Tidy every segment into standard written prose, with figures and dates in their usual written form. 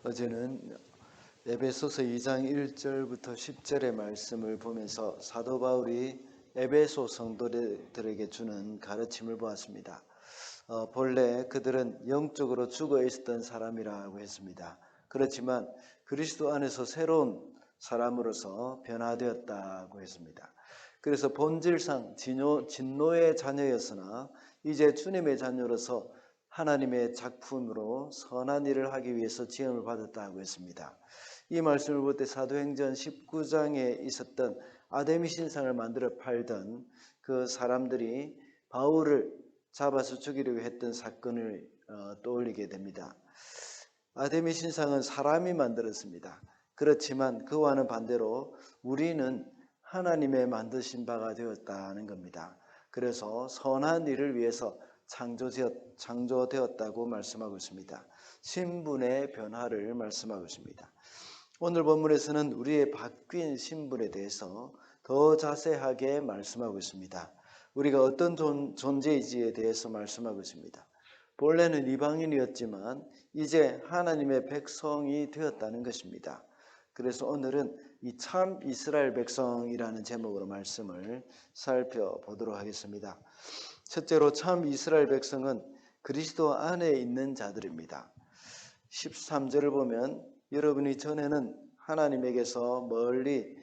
어제는 에베소서 2장 1절부터 10절의 말씀을 보면서 사도 바울이 에베소 성도들에게 주는 가르침을 보았습니다. 본래 그들은 영적으로 죽어 있었던 사람이라고 했습니다. 그렇지만 그리스도 안에서 새로운 사람으로서 변화되었다고 했습니다. 그래서 본질상 진노의 자녀였으나 이제 주님의 자녀로서 하나님의 작품으로 선한 일을 하기 위해서 지음을 받았다고 했습니다. 이 말씀을 볼 때 사도행전 19장에 있었던 아데미 신상을 만들어 팔던 그 사람들이 바울을 잡아서 죽이려고 했던 사건을 떠올리게 됩니다. 아데미 신상은 사람이 만들었습니다. 그렇지만 그와는 반대로 우리는 하나님의 만드신 바가 되었다는 겁니다. 그래서 선한 일을 위해서 창조되었다고 말씀하고 있습니다. 신분의 변화를 말씀하고 있습니다. 오늘 본문에서는 우리의 바뀐 신분에 대해서 더 자세하게 말씀하고 있습니다. 우리가 어떤 존재인지에 대해서 말씀하고 있습니다. 본래는 이방인이었지만 이제 하나님의 백성이 되었다는 것입니다. 그래서 오늘은 이 참 이스라엘 백성이라는 제목으로 말씀을 살펴보도록 하겠습니다. 첫째로 참 이스라엘 백성은 그리스도 안에 있는 자들입니다. 13절을 보면 여러분이 전에는 하나님에게서 멀리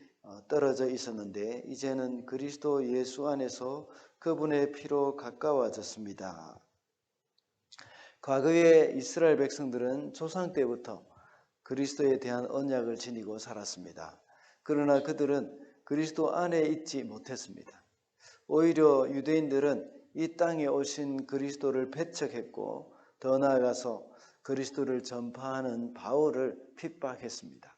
떨어져 있었는데 이제는 그리스도 예수 안에서 그분의 피로 가까워졌습니다. 과거의 이스라엘 백성들은 조상 때부터 그리스도에 대한 언약을 지니고 살았습니다. 그러나 그들은 그리스도 안에 있지 못했습니다. 오히려 유대인들은 이 땅에 오신 그리스도를 배척했고 더 나아가서 그리스도를 전파하는 바울을 핍박했습니다.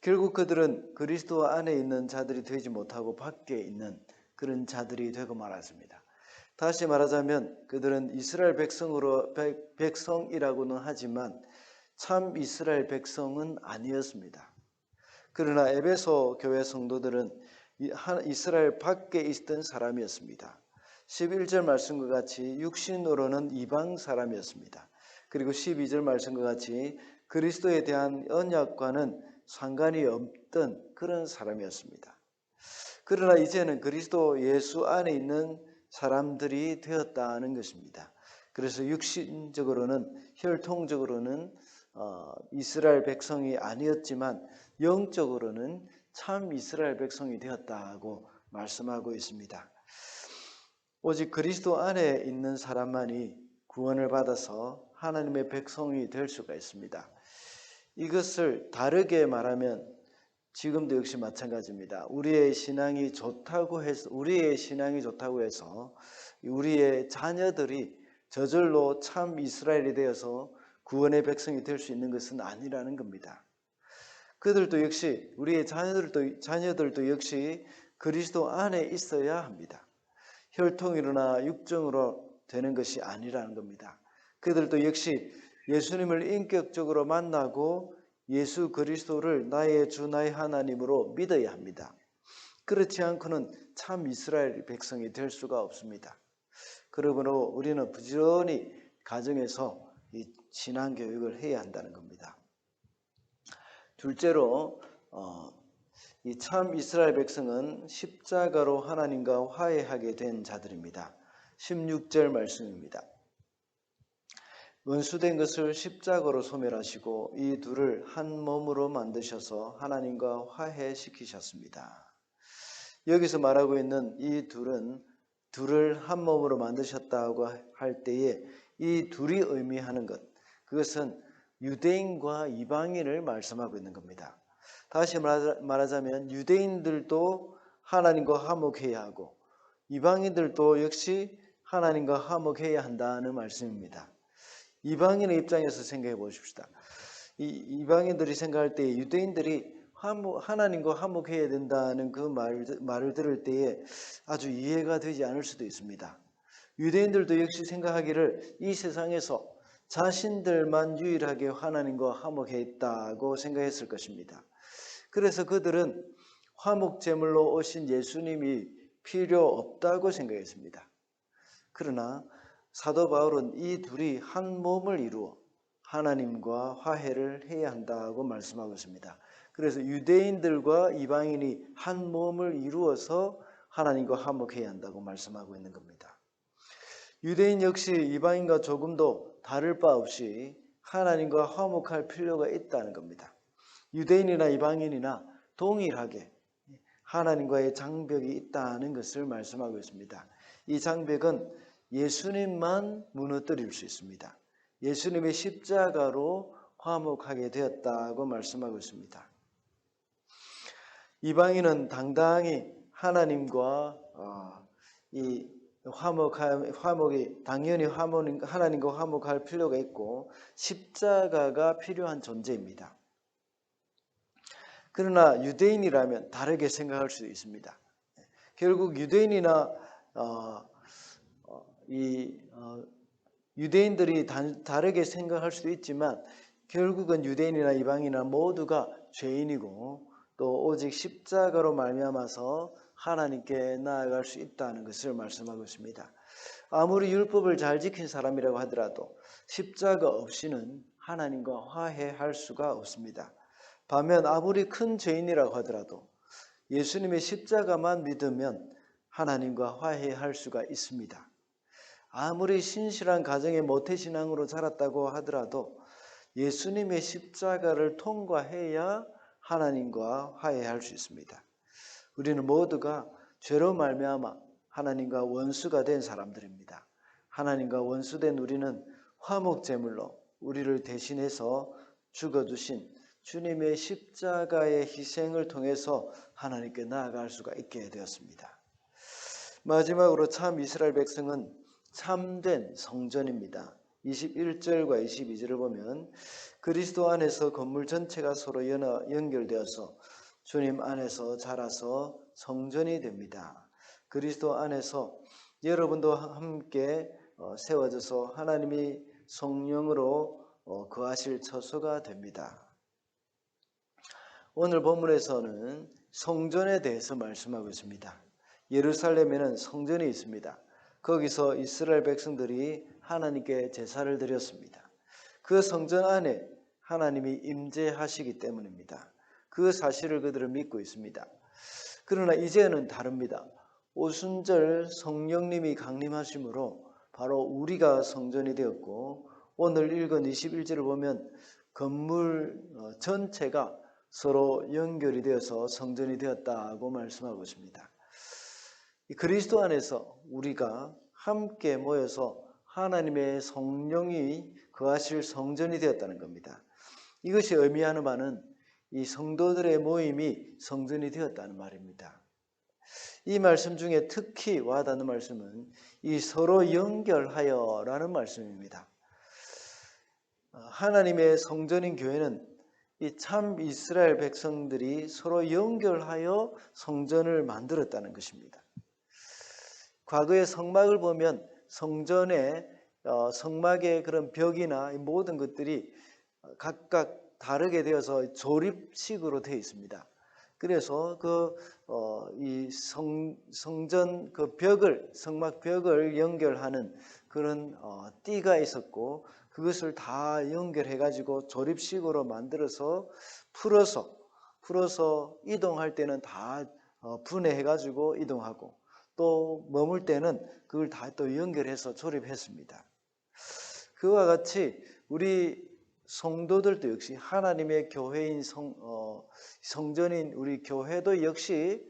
결국 그들은 그리스도 안에 있는 자들이 되지 못하고 밖에 있는 그런 자들이 되고 말았습니다. 다시 말하자면 그들은 이스라엘 백성이라고는 하지만 참 이스라엘 백성은 아니었습니다. 그러나 에베소 교회 성도들은 이스라엘 밖에 있던 사람이었습니다. 11절 말씀과 같이 육신으로는 이방 사람이었습니다. 그리고 12절 말씀과 같이 그리스도에 대한 언약과는 상관이 없던 그런 사람이었습니다. 그러나 이제는 그리스도 예수 안에 있는 사람들이 되었다는 것입니다. 그래서 육신적으로는 혈통적으로는 이스라엘 백성이 아니었지만 영적으로는 참 이스라엘 백성이 되었다고 말씀하고 있습니다. 오직 그리스도 안에 있는 사람만이 구원을 받아서 하나님의 백성이 될 수가 있습니다. 이것을 다르게 말하면 지금도 역시 마찬가지입니다. 우리의 신앙이 좋다고 해서 우리의 자녀들이 저절로 참 이스라엘이 되어서 구원의 백성이 될 수 있는 것은 아니라는 겁니다. 그들도 역시 우리의 자녀들도 역시 그리스도 안에 있어야 합니다. 혈통이로나 육정으로 되는 것이 아니라는 겁니다. 그들도 역시 예수님을 인격적으로 만나고 예수 그리스도를 나의 주 나의 하나님으로 믿어야 합니다. 그렇지 않고는 참 이스라엘 백성이 될 수가 없습니다. 그러므로 우리는 부지런히 가정에서 이 신앙 교육을 해야 한다는 겁니다. 둘째로 이 참 이스라엘 백성은 십자가로 하나님과 화해하게 된 자들입니다. 16절 말씀입니다. 원수된 것을 십자가로 소멸하시고 이 둘을 한 몸으로 만드셔서 하나님과 화해시키셨습니다. 여기서 말하고 있는 이 둘을 한 몸으로 만드셨다고 할 때에 이 둘이 의미하는 것, 그것은 유대인과 이방인을 말씀하고 있는 겁니다. 다시 말하자면 유대인들도 하나님과 화목해야 하고 이방인들도 역시 하나님과 화목해야 한다는 말씀입니다. 이방인의 입장에서 생각해 보십시다. 이방인들이 생각할 때 유대인들이 하나님과 화목해야 된다는 그 말을 들을 때에 아주 이해가 되지 않을 수도 있습니다. 유대인들도 역시 생각하기를 이 세상에서 자신들만 유일하게 하나님과 화목해 있다고 생각했을 것입니다. 그래서 그들은 화목제물로 오신 예수님이 필요 없다고 생각했습니다. 그러나 사도 바울은 이 둘이 한 몸을 이루어 하나님과 화해를 해야 한다고 말씀하고 있습니다. 그래서 유대인들과 이방인이 한 몸을 이루어서 하나님과 화목해야 한다고 말씀하고 있는 겁니다. 유대인 역시 이방인과 조금도 다를 바 없이 하나님과 화목할 필요가 있다는 겁니다. 유대인이나 이방인이나 동일하게 하나님과의 장벽이 있다는 것을 말씀하고 있습니다. 이 장벽은 예수님만 무너뜨릴 수 있습니다. 예수님의 십자가로 화목하게 되었다고 말씀하고 있습니다. 이방인은 당당히 하나님과 이 화목이 당연히 하나님과 화목할 필요가 있고 십자가가 필요한 존재입니다. 그러나 유대인이라면 다르게 생각할 수도 있습니다. 결국 유대인이나 유대인들이 다르게 생각할 수도 있지만 결국은 유대인이나 이방인이나 모두가 죄인이고 또 오직 십자가로 말미암아서 하나님께 나아갈 수 있다는 것을 말씀하고 있습니다. 아무리 율법을 잘 지킨 사람이라고 하더라도 십자가 없이는 하나님과 화해할 수가 없습니다. 반면 아무리 큰 죄인이라고 하더라도 예수님의 십자가만 믿으면 하나님과 화해할 수가 있습니다. 아무리 신실한 가정의 모태신앙으로 자랐다고 하더라도 예수님의 십자가를 통과해야 하나님과 화해할 수 있습니다. 우리는 모두가 죄로 말미암아 하나님과 원수가 된 사람들입니다. 하나님과 원수된 우리는 화목제물로 우리를 대신해서 죽어주신 주님의 십자가의 희생을 통해서 하나님께 나아갈 수가 있게 되었습니다. 마지막으로 참 이스라엘 백성은 참된 성전입니다. 21절과 22절을 보면 그리스도 안에서 건물 전체가 서로 연결되어서 주님 안에서 자라서 성전이 됩니다. 그리스도 안에서 여러분도 함께 세워져서 하나님이 성령으로 거하실 처소가 됩니다. 오늘 본문에서는 성전에 대해서 말씀하고 있습니다. 예루살렘에는 성전이 있습니다. 거기서 이스라엘 백성들이 하나님께 제사를 드렸습니다. 그 성전 안에 하나님이 임재하시기 때문입니다. 그 사실을 그들은 믿고 있습니다. 그러나 이제는 다릅니다. 오순절 성령님이 강림하심으로 바로 우리가 성전이 되었고 오늘 읽은 21절을 보면 건물 전체가 서로 연결이 되어서 성전이 되었다고 말씀하고 있습니다. 그리스도 안에서 우리가 함께 모여서 하나님의 성령이 거하실 성전이 되었다는 겁니다. 이것이 의미하는 바는 이 성도들의 모임이 성전이 되었다는 말입니다. 이 말씀 중에 특히 와닿는 말씀은 이 서로 연결하여라는 말씀입니다. 하나님의 성전인 교회는 이 참 이스라엘 백성들이 서로 연결하여 성전을 만들었다는 것입니다. 과거의 성막을 보면 성전의 성막의 그런 벽이나 모든 것들이 각각 다르게 되어서 조립식으로 되어 있습니다. 그래서 이 성전 그 벽을 성막 벽을 연결하는 그런 띠가 있었고 그것을 다 연결해 가지고 조립식으로 만들어서 풀어서 이동할 때는 다 분해해 가지고 이동하고 또 머물 때는 그걸 다 또 연결해서 조립했습니다. 그와 같이 우리 성도들도 역시 하나님의 교회인 성전인 우리 교회도 역시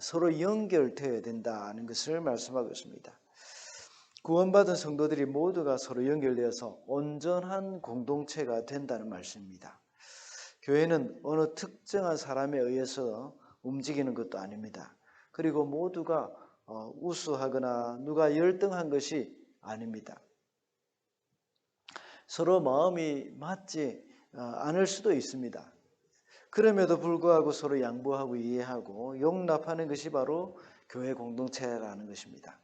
서로 연결되어야 된다는 것을 말씀하고 있습니다. 구원받은 성도들이 모두가 서로 연결되어서 온전한 공동체가 된다는 말씀입니다. 교회는 어느 특정한 사람에 의해서 움직이는 것도 아닙니다. 그리고 모두가 우수하거나 누가 열등한 것이 아닙니다. 서로 마음이 맞지 않을 수도 있습니다. 그럼에도 불구하고 서로 양보하고 이해하고 용납하는 것이 바로 교회 공동체라는 것입니다.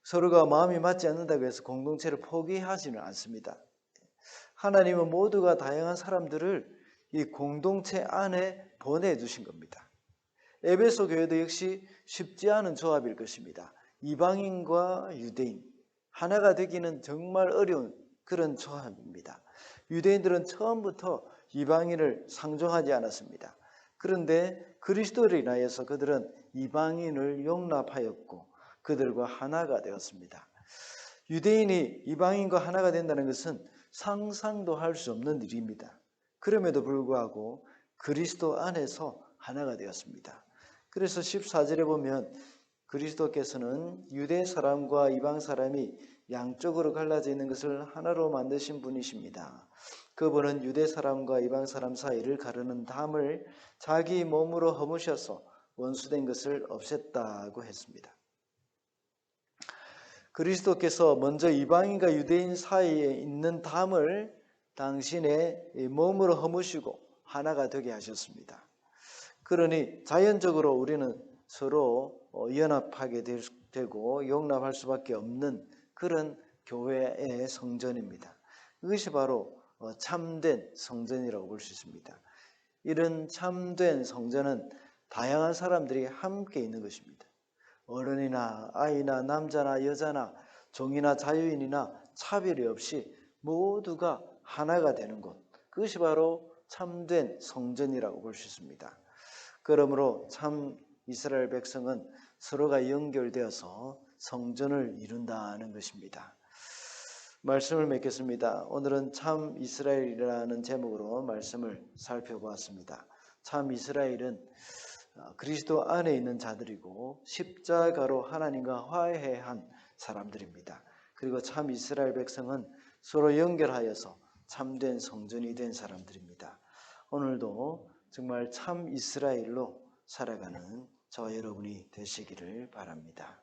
서로가 마음이 맞지 않는다고 해서 공동체를 포기하지는 않습니다. 하나님은 모두가 다양한 사람들을 이 공동체 안에 보내주신 겁니다. 에베소 교회도 역시 쉽지 않은 조합일 것입니다. 이방인과 유대인 하나가 되기는 정말 어려운 그런 조합입니다. 유대인들은 처음부터 이방인을 상종하지 않았습니다. 그런데 그리스도를 인하여서 그들은 이방인을 용납하였고 그들과 하나가 되었습니다. 유대인이 이방인과 하나가 된다는 것은 상상도 할 수 없는 일입니다. 그럼에도 불구하고 그리스도 안에서 하나가 되었습니다. 그래서 14절에 보면 그리스도께서는 유대 사람과 이방 사람이 양쪽으로 갈라져 있는 것을 하나로 만드신 분이십니다. 그분은 유대 사람과 이방 사람 사이를 가르는 담을 자기 몸으로 허무셔서 원수된 것을 없앴다고 했습니다. 그리스도께서 먼저 이방인과 유대인 사이에 있는 담을 당신의 몸으로 허무시고 하나가 되게 하셨습니다. 그러니 자연적으로 우리는 서로 연합하게 되고 용납할 수밖에 없는 그런 교회의 성전입니다. 이것이 바로 참된 성전이라고 볼 수 있습니다. 이런 참된 성전은 다양한 사람들이 함께 있는 것입니다. 어른이나 아이나 남자나 여자나 종이나 자유인이나 차별이 없이 모두가 하나가 되는 곳, 그것이 바로 참된 성전이라고 볼 수 있습니다. 그러므로 참 이스라엘 백성은 서로가 연결되어서 성전을 이룬다는 것입니다. 말씀을 맺겠습니다. 오늘은 참 이스라엘이라는 제목으로 말씀을 살펴보았습니다. 참 이스라엘은 그리스도 안에 있는 자들이고 십자가로 하나님과 화해한 사람들입니다. 그리고 참 이스라엘 백성은 서로 연결하여서 참된 성전이 된 사람들입니다. 오늘도 정말 참 이스라엘로 살아가는 저와 여러분이 되시기를 바랍니다.